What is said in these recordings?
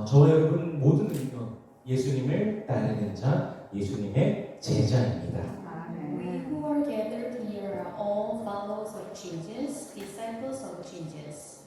저와 여러분 모두는요, 예수님을 따르는 자, 예수님의 제자입니다. We who are gathered here are all followers of Jesus, disciples of Jesus.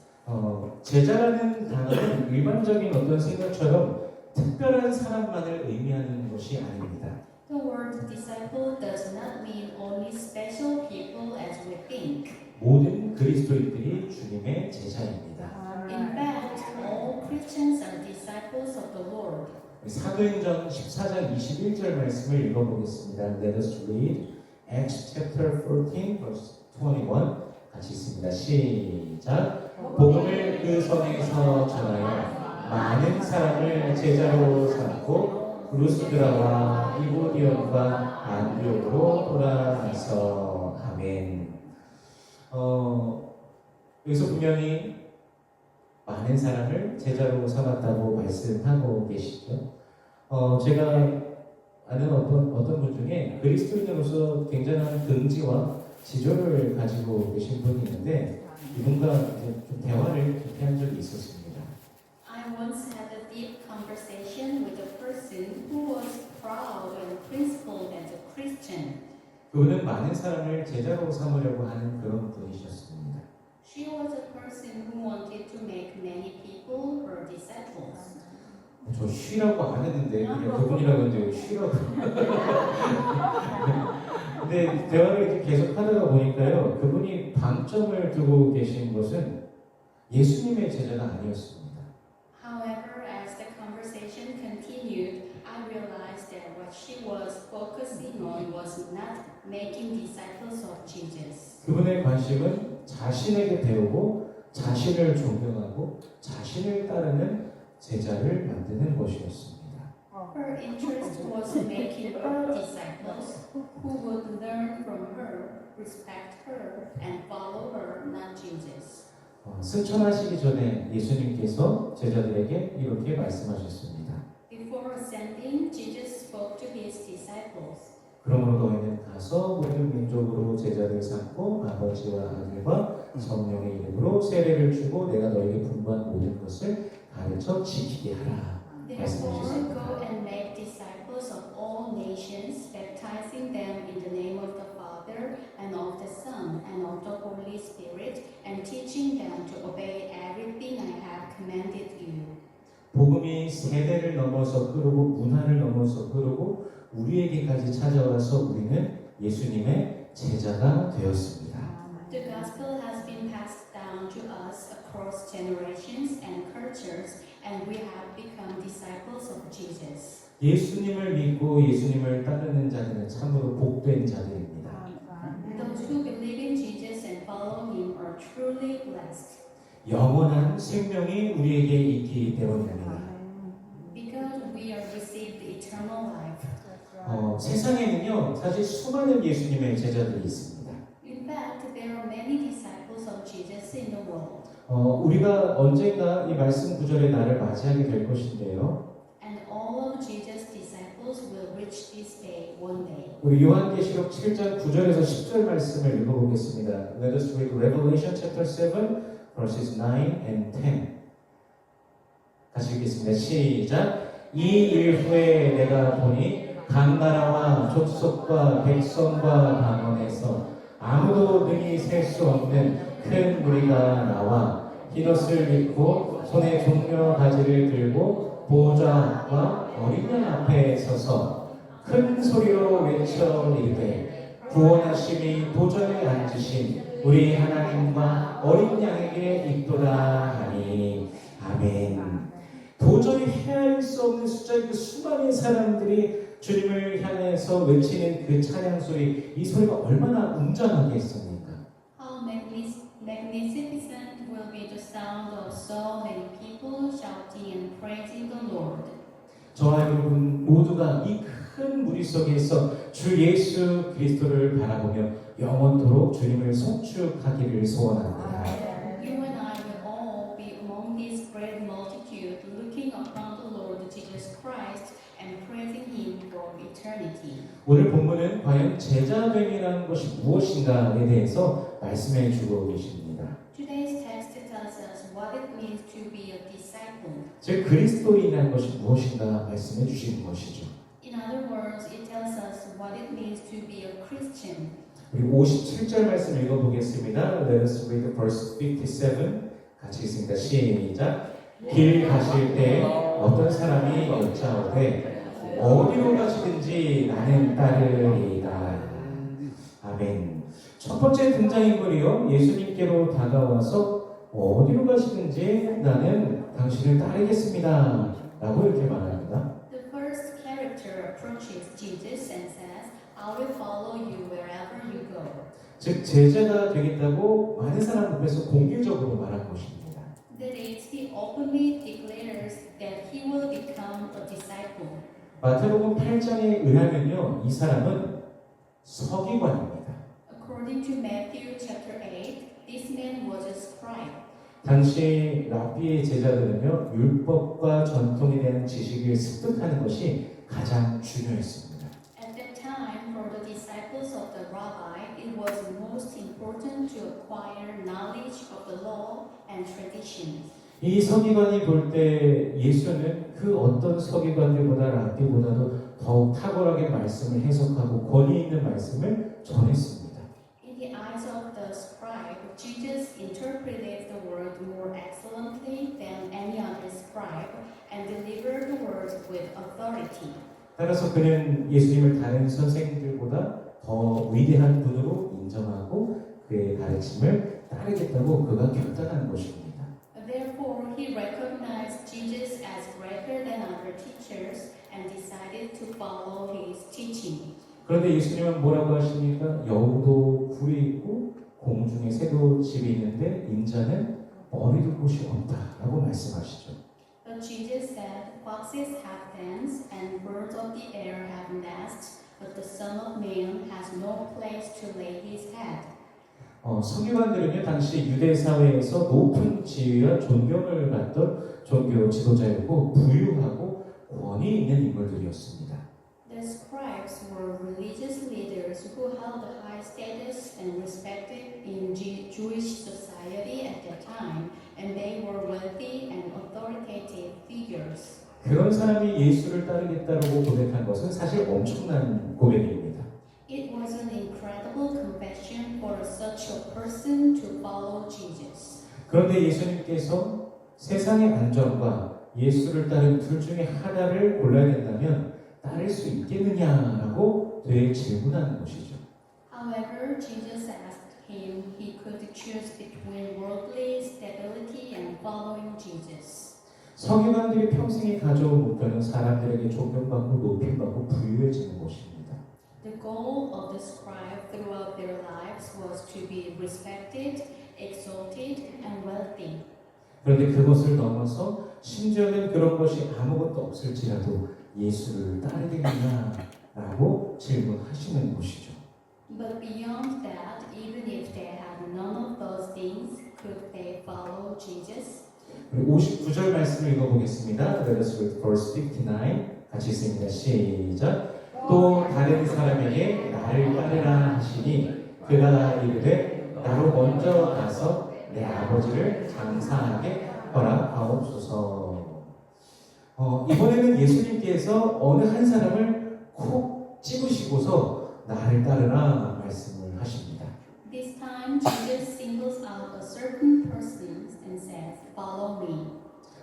제자라는 단어는 일반적인 어떤 생각처럼 특별한 사람만을 의미하는 것이 아닙니다. The word disciple does not mean only special people as we think. 모든 그리스도인들이 주님의 제자입니다. In fact, all Christians are disciples of the Lord. 사도행전 14장 21절 말씀을 읽어보겠습니다. Let us read Acts chapter 14 verse 21. 같이 있습니다. 시작. 복음을 그 성에서 전하여 많은 사람을 제자로 삼고 루스드라와 이고디온과 안디옥으로 돌아와서 아멘. 여기서 분명히 많은 사람을 제자로 삼았다고 말씀하고 계시죠. 제가 아는 어떤 분 중에 그리스도인으로서 굉장한 긍지와 지조를 가지고 계신 분이 있는데 이분과 이제 좀 대화를 깊게 한 적이 있었습니다. I once had a deep conversation with a person who was proud and principled as a Christian. 그분은 많은 사람을 제자로 삼으려고 하는 그런 분이셨습니다. She was a person who wanted to make many people her disciples. 저 쉬라고 안 했는데 그냥 그분이라고 했는데 쉬라고. 근데 대화를 이렇게 계속 하다가 보니까요, 그분이 방점을 두고 계신 것은 예수님의 제자가 아니었습니다. However, as the conversation continued, I realized that what she was focusing on was not making disciples of Jesus. 그분의 관심은 자신에게 배우고 자신을 존경하고 자신을 따르는 제자를 만드는 것이었습니다. Her interest was making her disciples who would learn from her, respect her, and follow her, not Jesus. 승천하시기 전에 예수님께서 제자들에게 이렇게 말씀하셨습니다. Before ascending, Jesus spoke to his disciples. 그러므로 너희는 가서 모든 민족으로 제자를 삼고 아버지와 아들과 성령의 이름으로 세례를 주고 내가 너희에게 분부한 모든 것을 가르쳐 지키게 하라. Therefore, go and make disciples of all nations, baptizing them in the name of the Father and of the Son and of the Holy Spirit, and teaching them to obey everything I have commanded you. 복음이 세대를 넘어서 흐르고 문화를 넘어서 흐르고 우리에게까지 찾아와서 우리는 예수님의 제자가 되었습니다. The gospel has been passed down to us across generations and cultures, and we have become disciples of Jesus. 예수님을 믿고 예수님을 따르는 자들은 참으로 복된 자들입니다. Those who believe in Jesus and follow him are truly blessed. 영원한 생명이 우리에게 있기 때문입니다. Because we are received eternal life. 세상에는요, 사실 수많은 예수님의 제자들이 있습니다. In fact, there are many disciples of Jesus in the world. 우리가 언젠가 이 말씀 구절의 날을 맞이하게 될 것인데요. And all of Jesus' disciples will reach this day one day. 우리 요한계시록 7장 9절에서 10절 말씀을 읽어보겠습니다. Let us read Revelation chapter 7 verses 9 and 10. 같이 읽겠습니다. 시작. 이 일 후에 내가 보니 각 나라와 족속과 백성과 방언에서 아무도 능히 셀 수 없는 큰 무리가 나와 흰옷을 입고 손에 종려 가지를 들고 보좌와 어린 양 앞에 서서 큰 소리로 외쳐 이르되 구원하심이 보좌에 앉으신 우리 하나님과 어린 양에게 있도다 하니 아멘. 도저히 헤아릴 수 없는 숫자의 그 수많은 사람들이 주님을 향해서 외치는 그 찬양 소리, 이 소리가 얼마나 웅장하겠습니까? How magnificent will be the sound of so many people shouting and praising the Lord. 저와 여러분 모두가 이 큰 무리 속에서 주 예수 그리스도를 바라보며 영원토록 주님을 송축하기를 소원합니다. You and I will all be among this great multitude, looking upon the Lord Jesus Christ and praising Him for eternity. 오늘 본문은 과연 제자됨이라는 것이 무엇인가에 대해서 말씀해 주고 계십니다. Today's text tells us what it means to be a disciple. 즉 그리스도인이라는 것이 무엇인가 말씀해 주시는 것이죠. In other words, it tells us what it means to be a Christian. 그리고 57절 말씀 읽어보겠습니다. Let us read verse 57. 같이 있습니다. 시작. 길 가실 때 어떤 사람이 여짜오되 어디로 가시든지 나는 따르리이다. 아멘. 첫 번째 등장인물이요. 예수님께로 다가와서 어디로 가시든지 나는 당신을 따르겠습니다. 라고 이렇게 말합니다. The first character approaches Jesus and says, I will follow you wherever you go. 즉 제자가 되겠다고 많은 사람 앞에서 공개적으로 말한 것입니다. That is, he openly declares that he will become a disciple. 마태복음 8장에 의하면요, 이 사람은 서기관입니다. According to Matthew chapter 8, this man was a scribe. 당시 랍비의 제자들은요, 율법과 전통에 대한 지식을 습득하는 것이 가장 중요했습니다. At that time, for the disciples of the rabbi, it was most important to acquire knowledge of the law and traditions. 이 서기관이 볼 때 예수는 그 어떤 서기관들보다 랍비보다도 더욱 탁월하게 말씀을 해석하고 권위 있는 말씀을 전했습니다. In the eyes of the scribe, Jesus interpreted the word more excellently than any other scribe and delivered the word with authority. 따라서 그는 예수님을 다른 선생님들보다 더 위대한 분으로 인정하고 그의 가르침을 따르겠다고 그가 결단한 것입니다. Therefore, he recognized Jesus as greater than other teachers and decided to follow his teaching. 그런데 예수님은 뭐라고 하십니까? 여우도 굴이 있고 공중에 새도 집이 있는데 인자는 머리둘 곳이 없다라고 말씀하시죠. But Jesus said, foxes have dens and birds of the air have nests, but the Son of Man has no place to lay his head. 서기관들은요 당시 유대 사회에서 높은 지위와 존경을 받던 종교 지도자였고 부유하고 권위 있는 인물들이었습니다. The scribes were religious leaders who held high status and respected in Jewish society at that time, and they were wealthy and authoritative figures. 그런 사람이 예수를 따르겠다고 고백한 것은 사실 엄청난 고백입니다. It was an incredible confession for such a person to follow Jesus. 그런데 예수님께서 세상의 안전과 예수를 따르는 둘 중에 하나를 골라야 된다면 따를 수 있겠느냐라고 되게 질문하는 것이죠. However, Jesus asked him he could choose between worldly stability and following Jesus. 서기관들이 평생에 가져온 목표는 사람들에게 존경받고 높임받고 부유해지는 것입니다. The goal of the scribe throughout their lives was to be respected, exalted, and wealthy. 그런데 그것을 넘어서 심지어는 그런 것이 아무것도 없을지라도 예수를 따르겠느냐라고 질문하시는 것이죠. But beyond that, even if they had none of those things, could they follow Jesus? 그리고 59절 말씀을 읽어보겠습니다. Let us read verse 59. 같이 있습니다. 시작. 또 다른 사람에게 나를 따르라 하시니 그가 이르되 나로 먼저 가서 내 아버지를 장사하게 허락하옵소서. 이번에는 예수님께서 어느 한 사람을 콕 집으시고서 나를 따르라 말씀을 하십니다. This time, Jesus singles out a certain person and says, "Follow me."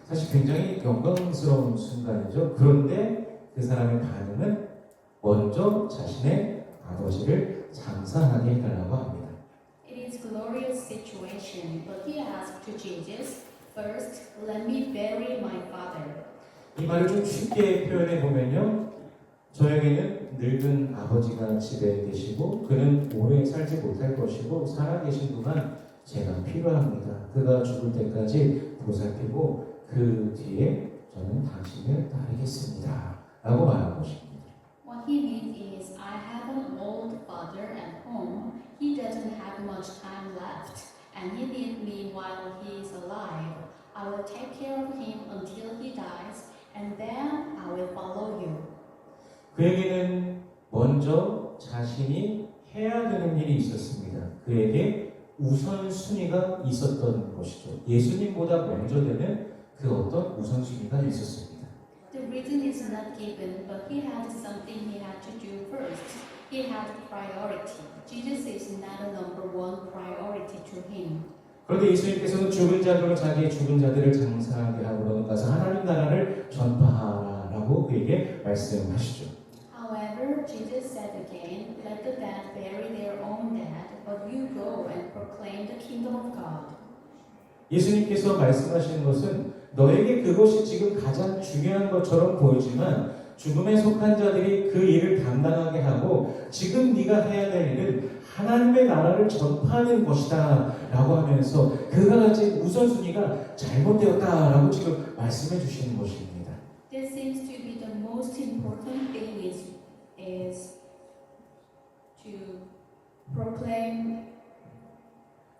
사실 굉장히 영광스러운 순간이죠. 그런데 그 사람의 반응은 먼저 자신의 아버지를 장사하게 해달라고 합니다. It is a glorious situation, but he asked to Jesus, "First, let me bury my father." 이 말을 좀 쉽게 표현해 보면요, 저에게는 늙은 아버지가 집에 계시고 그는 오래 살지 못할 것이고 살아계신 동안 제가 필요합니다. 그가 죽을 때까지 보살피고 그 뒤에 저는 당신을 따르겠습니다. 라고 말한 것입니다. What he means is, I have an old father at home. He doesn't have much time left, and he needs me while he is alive. I will take care of him until he dies, and then I will follow you. 그에게는 먼저 자신이 해야 되는 일이 있었습니다. 그에게 우선순위가 있었던 것이죠. 예수님보다 먼저 되는 그 어떤 우선순위가 있었습니다. The reason is not given, but he had something he had to do first. He had priority. Jesus is not a number one priority to him. 그런데 예수님께서는 죽은 자들로 자기의 죽은 자들을 장사하게 하고 너는 가서 하나님 나라를 전파하라고 그에게 말씀하시죠. However, Jesus said again, let the dead bury their own dead, but you go and proclaim the kingdom of God. 예수님께서 말씀하시는 것은 너에게 그것이 지금 가장 중요한 것처럼 보이지만 죽음에 속한 자들이 그 일을 감당하게 하고 지금 네가 해야 될 일은 하나님의 나라를 전파하는 것이다 라고 하면서 그가 가진 우선순위가 잘못되었다 라고 지금 말씀해 주시는 것입니다. This seems to be the most important thing is to proclaim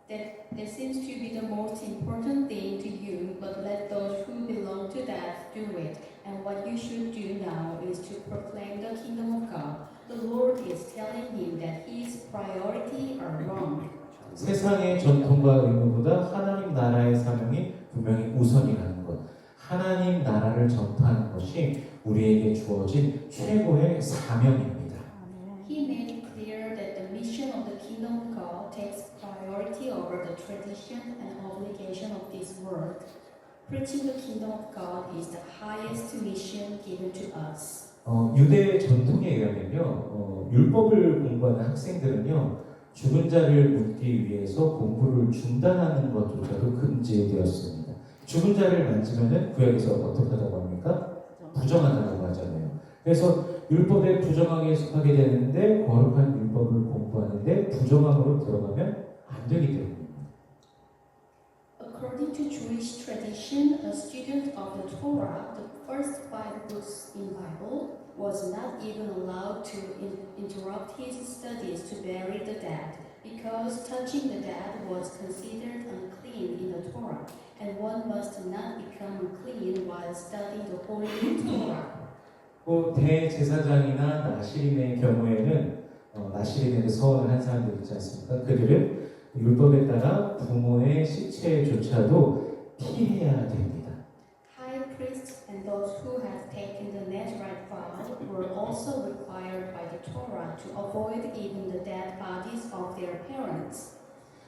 that this seems to be the most important thing to you, but let those who belong to that do it. And what you should do now is to proclaim the kingdom of God. The Lord is telling him that his priority are wrong. 세상의 전통과 의무보다 하나님 나라의 사명이 분명히 우선이라는 것. 하나님 나라를 전파하는 것이 우리에게 주어진 최고의 사명입니다. He made it clear that the mission of the kingdom of God takes priority over the tradition and obligation of this world. Preaching the kingdom of God is the highest mission given to us. 유대 전통에 의하면요, 율법을 공부하는 학생들은요, 죽은 자를 묻기 위해서 공부를 중단하는 것조차도 금지되었습니다. 죽은 자를 만지면은 구약에서 어떻게 하다고 합니까? 부정하다고 하잖아요. 그래서 율법에 부정하게 속하게 되는데 거룩한 율법을 공부하는데 부정함으로 들어가면 안 되기 때문입니다. According to Jewish tradition, a student of the Torah, the first 5 books in Bible, was not even allowed to interrupt his studies to bury the dead, because touching the dead was considered unclean in the Torah, and one must not become unclean while studying the Holy Torah. 대제사장이나 나시린의 경우에는 나시린에게 서원을 한 사람들 있지 않습니까? 그들은 율법에 따라 부모의 시체조차도 피해야 됩니다. High priests and those who have taken the Nazarite vow were also required by the Torah to avoid even the dead bodies of their parents.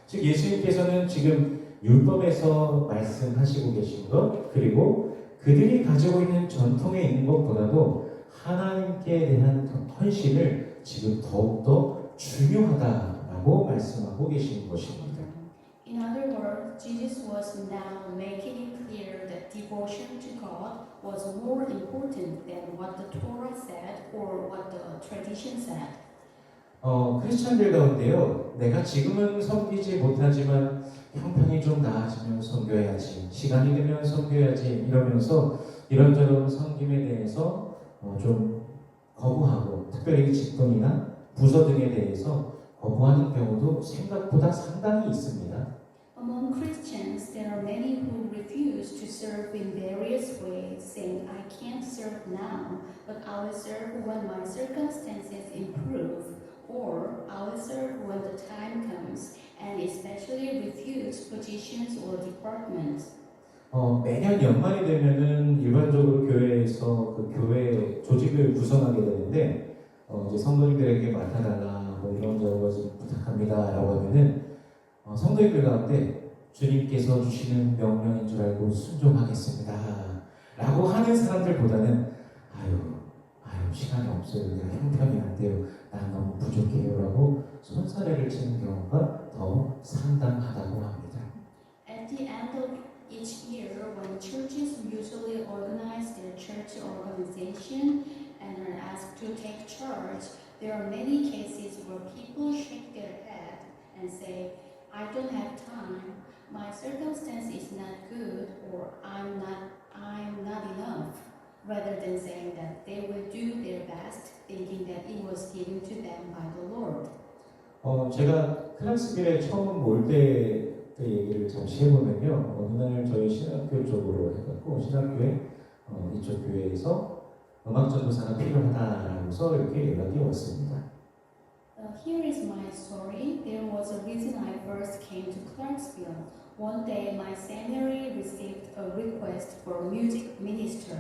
즉 예수님께서는 지금 율법에서 말씀하시고 계신 것 그리고 그들이 가지고 있는 전통에 있는 것보다도 하나님께 대한 헌신을 지금 더욱더 중요하다라고 말씀하고 계신 것입니다. In other words, Jesus was now making it clear that devotion to God was more important than what the Torah said or what the tradition said. 크리스천들 가운데요, 내가 지금은 섬기지 못하지만 형편이 좀 나아지면 섬겨야지, 시간이 되면 섬겨야지 이러면서 이런저런 섬김에 대해서 좀 거부하고, 특별히 직분이나 부서 등에 대해서 거부하는 경우도 생각보다 상당히 있습니다. Among Christians, there are many who refuse to serve in various ways, saying, I can't serve now, but I will serve when my circumstances improve, or I will serve when the time comes, and especially refuse positions or departments. 매년 연말이 되면은 일반적으로 교회에서 그 교회 조직을 구성하게 되는데, 이제 성도님들에게 맡아달라, 뭐 이런저런 것을 부탁합니다라고 하면은, 성도님들 가운데 주님께서 주시는 명령인 줄 알고 순종하겠습니다 라고 하는 사람들보다는 아유 시간이 없어요, 내가 형편이 안 돼요, 난 너무 부족해요 라고 손사래를 치는 경우가 더 상당하다고 합니다. At the end of each year, when churches usually organize their church organization and are asked to take charge, there are many cases where people shake their head and say, I don't have time, my circumstance is not good, or I'm not enough, rather than saying that they will do their best, thinking that it was given to them by the Lord. 제가 클라스빌에 처음 올 때 그 얘기를 잠시 해보면요, 어느 날 저희 신학교 쪽으로 해갖고 신학교에 이쪽 교회에서 음악 전도사가 필요하다라고서 이렇게 연락이 왔습니다. Here is my story. There was a reason I first came to Clarksville. One day, my seminary received a request for a music minister.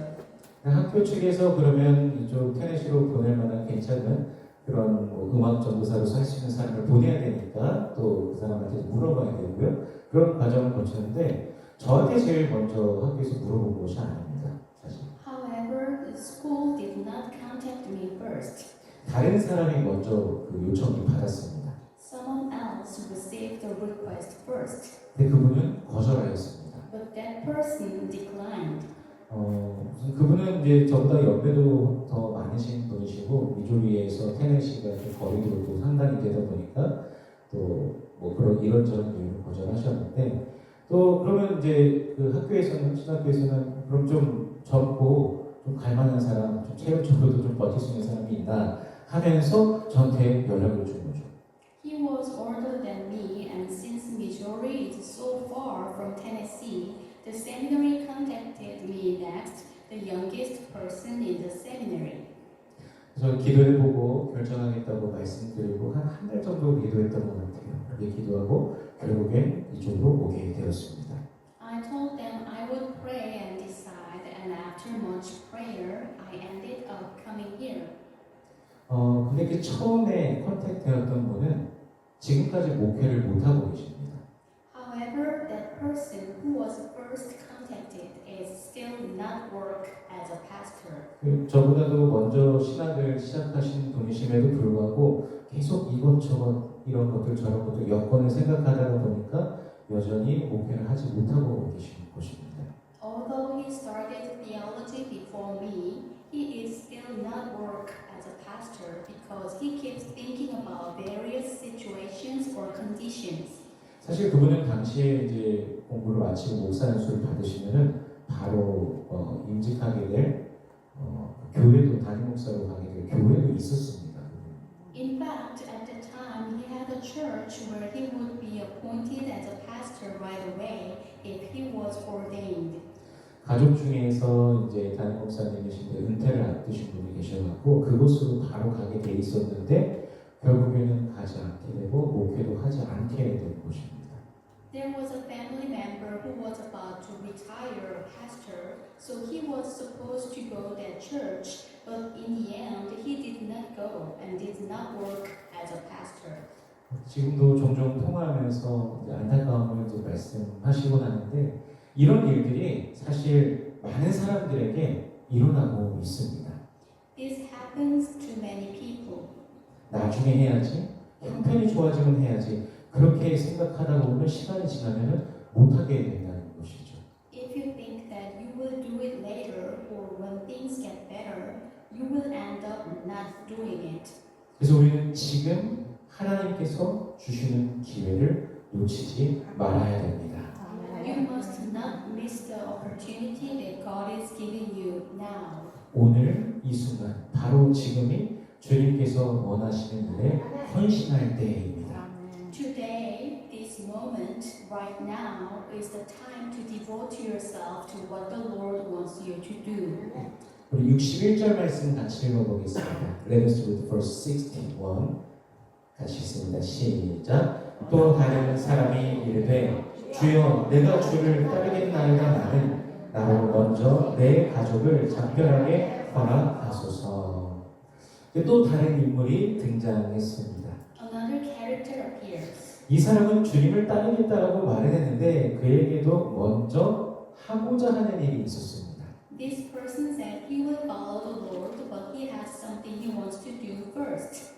학교 측에서 그러면 이쪽 테네시로 보낼 만한 괜찮은 그런 뭐 음악 전도사로 살 수 있는 사람을 보내야 되니까 또 그 사람한테 물어봐야 되고요. 그런 과정을 거쳤는데 저한테 제일 먼저 학교에서 물어본 것이 아닙니다. 사실 However, the school did not contact me first. 다른 사람이 먼저 그 요청을 받았습니다. Someone else received the request first, 근데 그분은 거절하였습니다. but that person declined. 그분은 이제 저보다 연배도 더 많으신 분이시고 미주리에서 테네시가 좀 거리도 또 상당히 되다 보니까 또 뭐 그런 이런저런 이유로 거절하셨는데 또 그러면 이제 그 학교에서는 신학교에서는 그럼 좀 젊고 좀 갈만한 사람, 좀 체력적으로도 좀 버틸 수 있는 사람이 있나 하면서 저한테 연락을 준 거죠. He was older than me, and since Missouri is so far from Tennessee, the seminary contacted me next, the youngest person in the seminary. 그래서 기도해보고 결정하겠다고 말씀드리고 한 달 정도 기도했던 것 같아요. 그렇게 기도하고 결국엔 이쪽으로 오게 되었습니다. I told them I would pray and decide, and after much prayer, I ended up coming here. 근데 그 처음에 컨택되었던 분은 지금까지 목회를 못하고 계십니다. However, that person who was first contacted is still not work as a pastor. 저보다도 먼저 신학을 시작하신 분이심에도 불구하고 계속 이것저것 이런 것들 저런 것들 여건을 생각하다 보니까 여전히 목회를 하지 못하고 계시는 것입니다. Although he started theology before me, he is still not work as a pastor because he keeps thinking about various situations or conditions. 사실 그분은 당시에 이제 공부를 마치고 목사 연수를 받으시면은 바로 임직하게 될 교회도 담임 목사로 가게 될 교회도 있었습니다. In fact, at the time, he had a church where he would be appointed as a pastor right away if he was ordained. 가족 중에서 이제 담임 목사님이신데 은퇴를 앞두신 분이 계셔갖고 그곳으로 바로 가게 돼 있었는데 결국에는 가지 않게 되고 목회도 하지 않게 된 것입니다. There was a family member who was about to retire a pastor, so he was supposed to go to that church, but in the end, he did not go and did not work as a pastor. 지금도 종종 통화하면서 이제 안타까움을 이제 말씀하시곤 하는데 이런 일들이 사실 많은 사람들에게 일어나고 있습니다. This happens to many people. 나중에 해야지, 형편이 좋아지면 해야지 그렇게 생각하다 보면 시간이 지나면 못하게 된다는 것이죠. If you think that you will do it later or when things get better, you will end up not doing it. 그래서 우리는 지금 하나님께서 주시는 기회를 놓치지 말아야 됩니다. You must not miss the opportunity that God is giving you now. 오늘 이 순간 바로 지금이 주님께서 원하시는 일에 헌신할 때입니다. Today, this moment, right now, is the time to devote yourself to what the Lord wants you to do. 우리 61절 말씀 같이 읽어보겠습니다. Let us read verse 61. 같이 읽습니다. 시작. 또 다른 사람이 이르되 주여 내가 주를 따르겠나이다 나는 나로 먼저 내 가족을 작별하게 허락하소서. 또 다른 인물이 등장했습니다. Another character appears. 이 사람은 주님을 따르겠다라고 말을 했는데 그에게도 먼저 하고자 하는 일이 있었습니다. This person said he will follow the Lord, but he has something he wants to do first.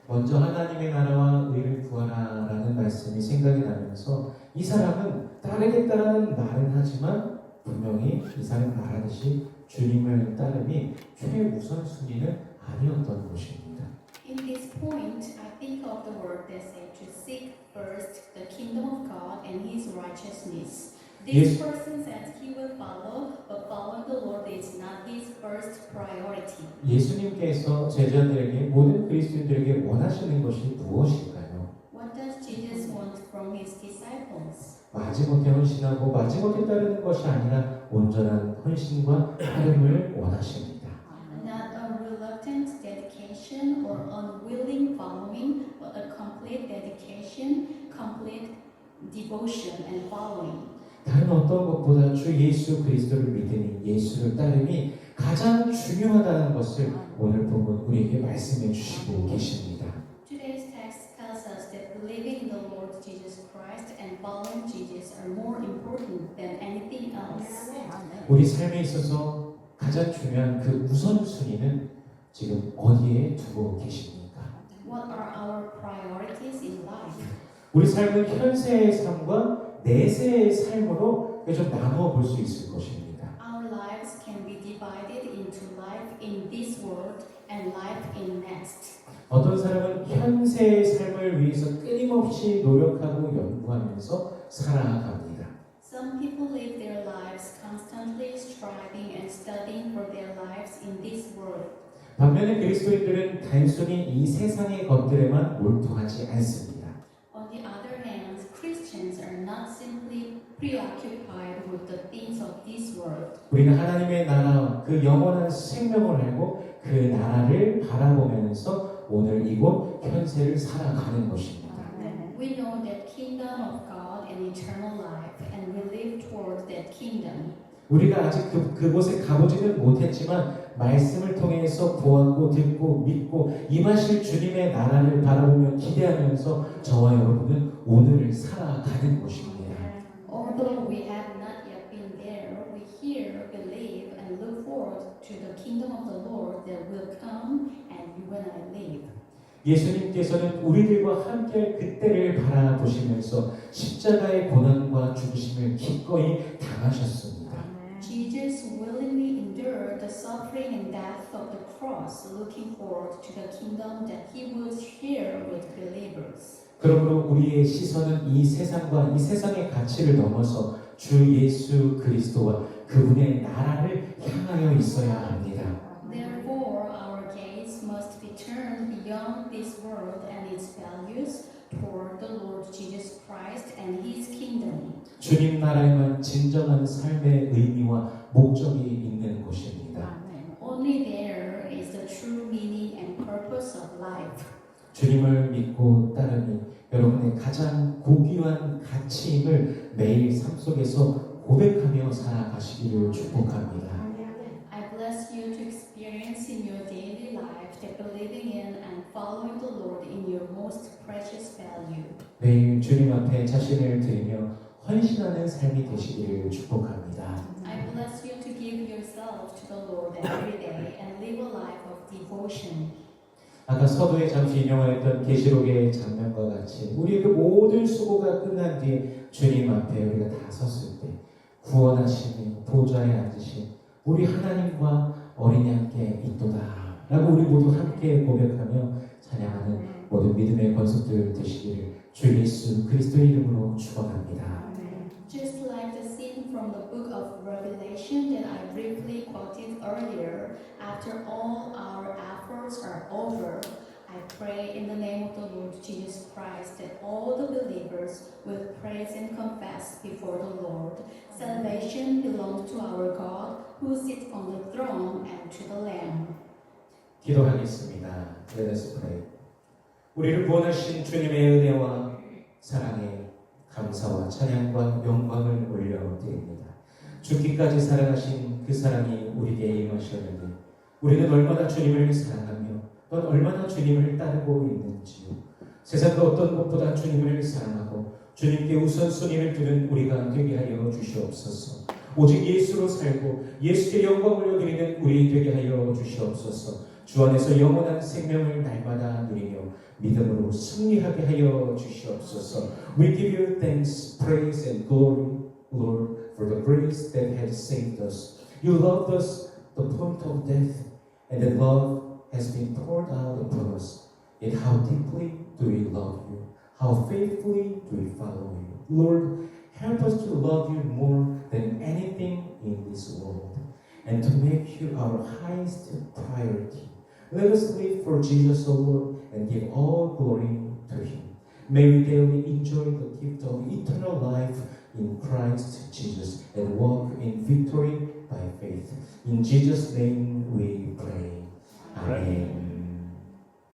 먼저 하나님의 나라와 의를 구하라라는 말씀이 생각이 나면서 이 사람은 따르겠다라는 말은 하지만 분명히 이 사람이 말하듯이 주님을 따름이 최우선 순위는 아니었던 것입니다. In this point, I think of the word that said to seek first the kingdom of God and His righteousness. This person says he will follow, but following the Lord is not his first priority. 예수님께서 제자들에게 모든 그리스도인들에게 원하시는 것이 무엇일까요? What does Jesus want from his disciples? 마지못해 헌신하고 마지못해 따르는 것이 아니라 온전한 헌신과 따름을 원하십니다. Not a reluctant dedication or unwilling following, devotion and following. 다른 어떤 것보다 주 예수 그리스도를 믿으니 예수를 따름이 가장 중요하다는 것을 오늘 본문 우리에게 말씀해 주시고 계십니다. Today's text tells us that believing in the Lord Jesus Christ and following Jesus are more important than anything else. 우리 삶에 있어서 가장 중요한 그 우선순위는 지금 어디에 두고 계십니까? What are our priorities in life? 우리 삶은 현세의 삶과 내세의 삶으로 좀 나누어 볼 수 있을 것입니다. Our lives can be divided into life in this world and life in next. 어떤 사람은 현세의 삶을 위해서 끊임없이 노력하고 연구하면서 살아갑니다. Some people live their lives constantly striving and studying for their lives in this world. 반면에 그리스도인들은 단순히 이 세상의 것들에만 몰두하지 않습니다. On the other hand, Christians are not simply preoccupied with the things of this world. 우리는 하나님의 나라, 그 영원한 생명을 알고 그 나라를 바라보면서 오늘 이곳 현세를 살아가는 것입니다. We know that kingdom of God and eternal life, and we live toward that kingdom. 우리가 아직 그곳에 가보지는 못했지만 말씀을 통해서 보았고 듣고 믿고 임하실 주님의 나라를 바라보며 기대하면서 저와 여러분은 오늘을 살아가는 것입니다. Although we have not yet been there, we hear, believe, and look forward to the kingdom of the Lord that will come and you and I live. 예수님께서는 우리들과 함께할 그때를 바라보시면서 십자가의 고난과 죽으심을 기꺼이 당하셨습니다. Jesus willingly endured the suffering and death of the cross, looking forward to the kingdom that he will share with believers. 그러므로 우리의 시선은 이 세상과 이 세상의 가치를 넘어서 주 예수 그리스도와 그분의 나라를 향하여 있어야 합니다. Therefore, our gaze must be turned beyond this world and its values toward the Lord Jesus Christ and His kingdom. 주님 나라에만 진정한 삶의 의미와 목적이 있는 곳입니다. Only there is the true meaning and purpose of life. 주님을 믿고 따르니 여러분의 가장 고귀한 가치임을 매일 삶 속에서 고백하며 살아가시기를 축복합니다. I bless you to experience in your daily life that believing in and following the Lord in your most precious value. 매일 주님 앞에 자신을 드리며 헌신하는 삶이 되시기를 축복합니다. I bless you to give yourself to the Lord every day and live a life of devotion. 아까 서두에 잠시 인용하였던 계시록의 장면과 같이 우리의 그 모든 수고가 끝난 뒤에 주님 앞에 우리가 다 섰을 때 구원하시니 보좌에 앉으신 우리 하나님과 어린이 함께 있도다 라고 우리 모두 함께 고백하며 찬양하는 모든 믿음의 권속들 되시기를 주 예수 그리스도의 이름으로 축원합니다. Just like the scene from the book of Revelation that I briefly quoted earlier, after all our efforts are over, I pray in the name of the Lord Jesus Christ that all the believers will praise and confess before the Lord. Salvation belongs to our God who sits on the throne and to the Lamb. 기도하겠습니다. Let us pray. 우리를 구원하신 주님의 은혜와 사랑에 감사와 찬양과 영광을 올려드립니다. 죽기까지 사랑하신 그 사랑이 우리에게 임하셨는데 우리는 얼마나 주님을 사랑하며 또 얼마나 주님을 따르고 있는지요. 세상과 어떤 것보다 주님을 사랑하고 주님께 우선순위를 두는 우리가 되게 하여 주시옵소서. 오직 예수로 살고 예수께 영광 올려드리는 우리 되게 하여 주시옵소서. 주 안에서 영원한 생명을 날마다 누리며 믿음으로 승리하게 하여 주시옵소서. We give you thanks, praise and glory, Lord, for the grace that has saved us. You loved us the point of death, and that love has been poured out upon us. Yet how deeply do we love you? How faithfully do we follow you? Lord, help us to love you more than anything in this world, and to make you our highest priority. Let us live for Jesus alone and give all glory to Him. May we daily enjoy the gift of eternal life in Christ Jesus and walk in victory by faith. In Jesus' name we pray. Amen.